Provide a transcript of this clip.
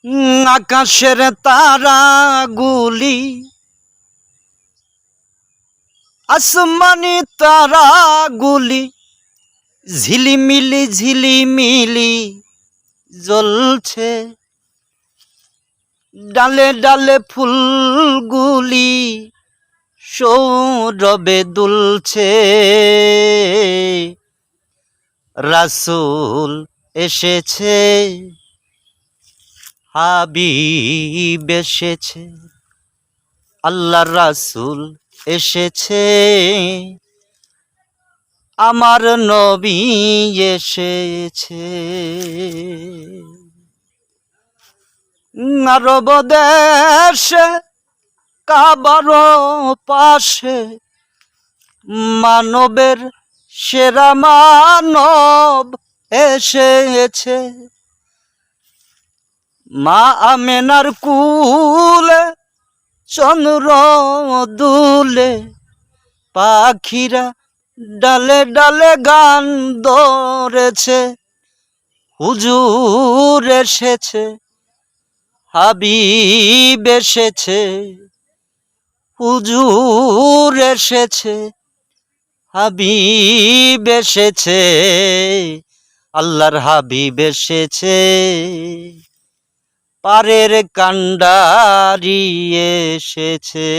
আকাশের তারাগুলি আসমানি তারাগুলি ঝিলিমিলি ঝিলিমিলি জ্বলছে, ডালে ডালে ফুলগুলি সৌরভে দুলছে। রাসূল এসেছে, হাবিব এসেছে, আল্লাহর রাসূল এসেছে, আমার নবী এসেছে। আরব দেশে কাবার পাশে মানবের সেরা মানব এসেছে। মা আমেনার কুলে চন্দ্র দুলে, পাখিরা ডালে ডালে গান ধরেছে। হুজুর এসেছে, হাবিব এসেছে, হুজুর এসেছে, হাবিব এসেছে, আল্লাহর হাবিব এসেছে, পারের কান্ডারি এসেছে।